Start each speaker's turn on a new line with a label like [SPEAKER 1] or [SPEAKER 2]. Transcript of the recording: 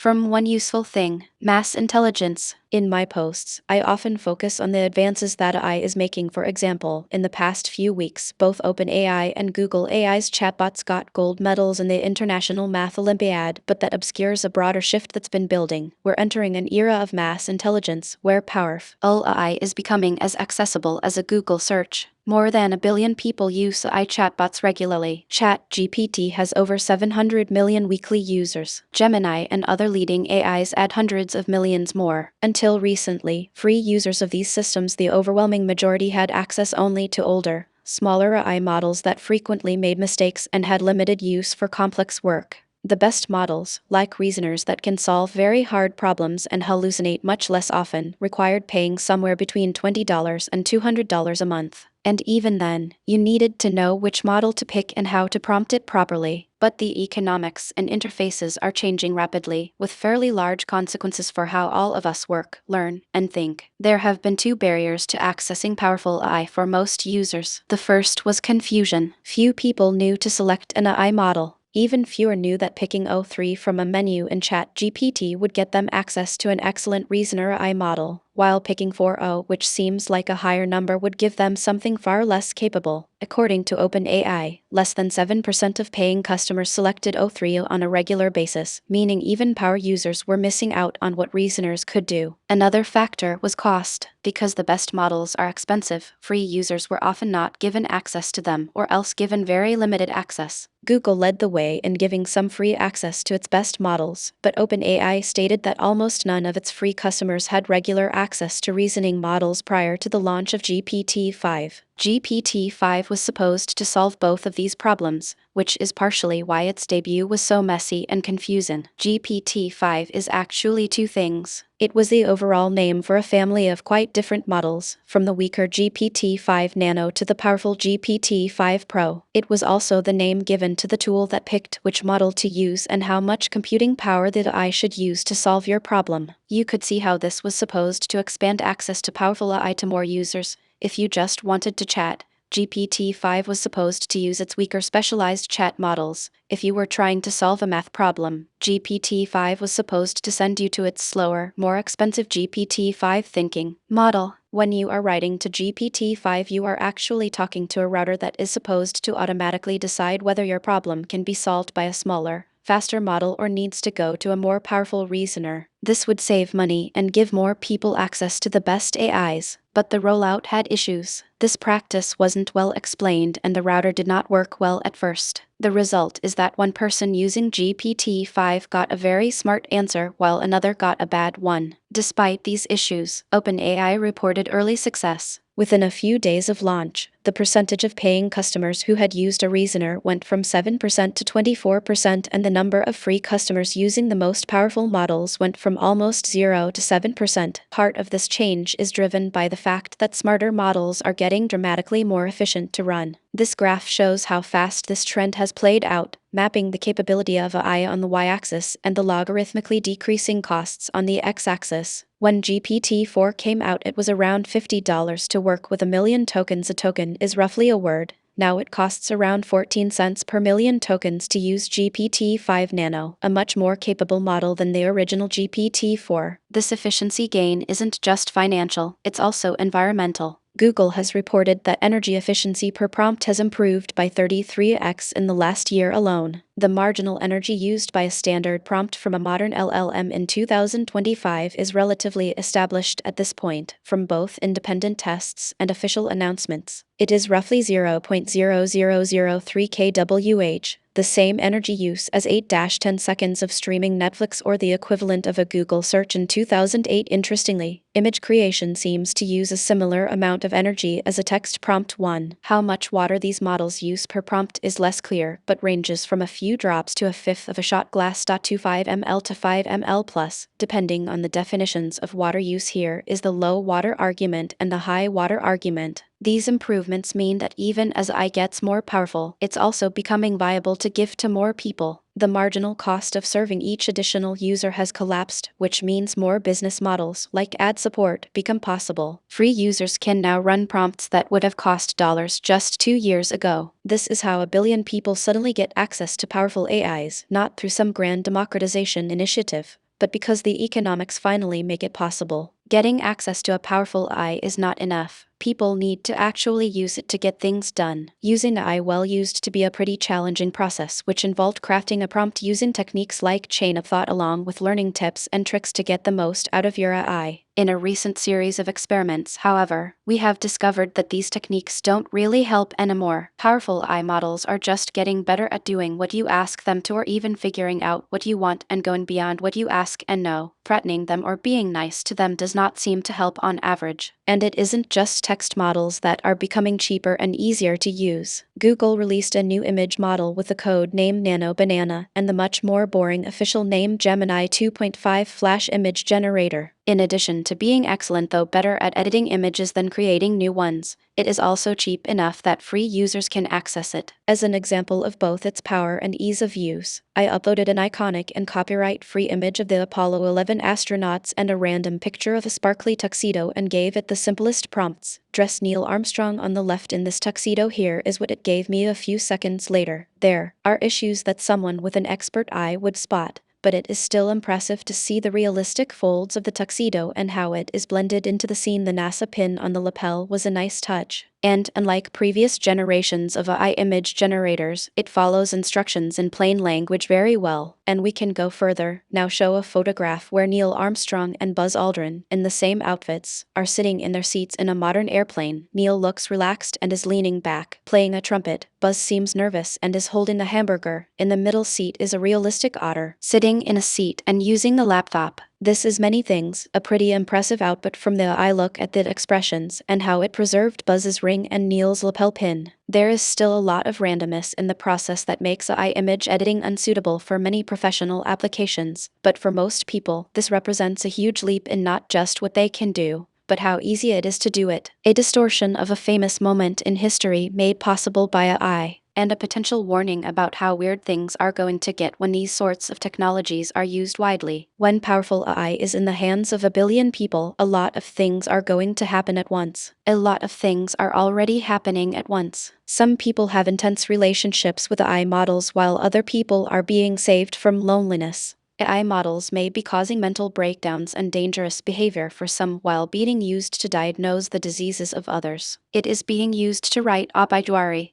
[SPEAKER 1] From one useful thing, mass intelligence. In my posts, I often focus on the advances that AI is making. For example, in the past few weeks, both OpenAI and Google AIs chatbots got gold medals in the International Math Olympiad, but that obscures a broader shift that's been building. We're entering an era of mass intelligence, where powerful AI is becoming as accessible as a Google search. More than 1 billion people use AI chatbots regularly. ChatGPT has over 700 million weekly users. Gemini and other leading AIs add hundreds of millions more. Until recently, free users of these systems, the overwhelming majority, had access only to older, smaller AI models that frequently made mistakes and had limited use for complex work. The best models, like reasoners that can solve very hard problems and hallucinate much less often, required paying somewhere between $20 and $200 a month. And even then, you needed to know which model to pick and how to prompt it properly. But the economics and interfaces are changing rapidly, with fairly large consequences for how all of us work, learn, and think. There have been two barriers to accessing powerful AI for most users. The first was confusion. Few people knew to select an AI model. Even fewer knew that picking O3 from a menu in ChatGPT would get them access to an excellent reasoner AI model, while picking 4.0, which seems like a higher number, would give them something far less capable. According to OpenAI, less than 7% of paying customers selected O3 on a regular basis, meaning even power users were missing out on what reasoners could do. Another factor was cost. Because the best models are expensive, free users were often not given access to them, or else given very limited access. Google led the way in giving some free access to its best models, but OpenAI stated that almost none of its free customers had regular access to reasoning models prior to the launch of GPT-5. GPT-5 was supposed to solve both of these problems, which is partially why its debut was so messy and confusing. GPT-5 is actually two things. It was the overall name for a family of quite different models, from the weaker GPT-5 Nano to the powerful GPT-5 Pro. It was also the name given to the tool that picked which model to use and how much computing power the AI should use to solve your problem. You could see how this was supposed to expand access to powerful AI to more users. If you just wanted to chat, GPT-5 was supposed to use its weaker specialized chat models. If you were trying to solve a math problem, GPT-5 was supposed to send you to its slower, more expensive GPT-5 thinking model. When you are writing to GPT-5, you are actually talking to a router that is supposed to automatically decide whether your problem can be solved by a smaller, faster model or needs to go to a more powerful reasoner. This would save money and give more people access to the best AIs, but the rollout had issues. This practice wasn't well explained and the router did not work well at first. The result is that one person using GPT-5 got a very smart answer while another got a bad one. Despite these issues, OpenAI reported early success. Within a few days of launch, the percentage of paying customers who had used a reasoner went from 7% to 24%, and the number of free customers using the most powerful models went from almost 0 to 7%. Part of this change is driven by the fact that smarter models are getting dramatically more efficient to run. This graph shows how fast this trend has played out, mapping the capability of AI on the y-axis and the logarithmically decreasing costs on the x-axis. When GPT-4 came out, it was around $50 to work with 1 million tokens. A token is roughly a word. Now it costs around 14 cents per million tokens to use GPT-5 Nano, a much more capable model than the original GPT-4. This efficiency gain isn't just financial, it's also environmental. Google has reported that energy efficiency per prompt has improved by 33x in the last year alone. The marginal energy used by a standard prompt from a modern LLM in 2025 is relatively established at this point, from both independent tests and official announcements. It is roughly 0.0003 kWh, the same energy use as 8-10 seconds of streaming Netflix or the equivalent of a Google search in 2008. Interestingly, image creation seems to use a similar amount of energy as a text prompt one. How much water these models use per prompt is less clear, but ranges from a few drops to a fifth of a shot glass. 25 ml to 5 ml plus, depending on the definitions of water use. Here is the low water argument and the high water argument. These improvements mean that even as AI gets more powerful, it's also becoming viable to give to more people. The marginal cost of serving each additional user has collapsed, which means more business models, like ad support, become possible. Free users can now run prompts that would have cost dollars just 2 years ago. This is how 1 billion people suddenly get access to powerful AIs, not through some grand democratization initiative, but because the economics finally make it possible. Getting access to a powerful AI is not enough. People need to actually use it to get things done. Using AI well used to be a pretty challenging process, which involved crafting a prompt using techniques like chain of thought along with learning tips and tricks to get the most out of your AI. In a recent series of experiments, however, we have discovered that these techniques don't really help anymore. Powerful AI models are just getting better at doing what you ask them to, or even figuring out what you want and going beyond what you ask and know. Threatening them or being nice to them does not seem to help on average. And it isn't just text models that are becoming cheaper and easier to use. Google released a new image model with the code name Nano Banana and the much more boring official name Gemini 2.5 Flash Image Generator. In addition to being excellent, though better at editing images than creating new ones, it is also cheap enough that free users can access it. As an example of both its power and ease of use, I uploaded an iconic and copyright-free image of the Apollo 11 astronauts and a random picture of a sparkly tuxedo and gave it the simplest prompts. Dress Neil Armstrong on the left in this tuxedo. Here is what it gave me a few seconds later. There are issues that someone with an expert eye would spot, but it is still impressive to see the realistic folds of the tuxedo and how it is blended into the scene. The NASA pin on the lapel was a nice touch. And, unlike previous generations of AI image generators, it follows instructions in plain language very well. And we can go further. Now show a photograph where Neil Armstrong and Buzz Aldrin, in the same outfits, are sitting in their seats in a modern airplane. Neil looks relaxed and is leaning back, playing a trumpet. Buzz seems nervous and is holding a hamburger. In the middle seat is a realistic otter, sitting in a seat and using the laptop. This is many things, a pretty impressive output from the AI. Look at the expressions and how it preserved Buzz's ring and Neil's lapel pin. There is still a lot of randomness in the process that makes AI image editing unsuitable for many professional applications, but for most people, this represents a huge leap in not just what they can do, but how easy it is to do it. A distortion of a famous moment in history made possible by AI. And a potential warning about how weird things are going to get when these sorts of technologies are used widely. When powerful AI is in the hands of a billion people, a lot of things are going to happen at once. A lot of things are already happening at once. Some people have intense relationships with AI models while other people are being saved from loneliness. AI models may be causing mental breakdowns and dangerous behavior for some while being used to diagnose the diseases of others. It is being used to write obituary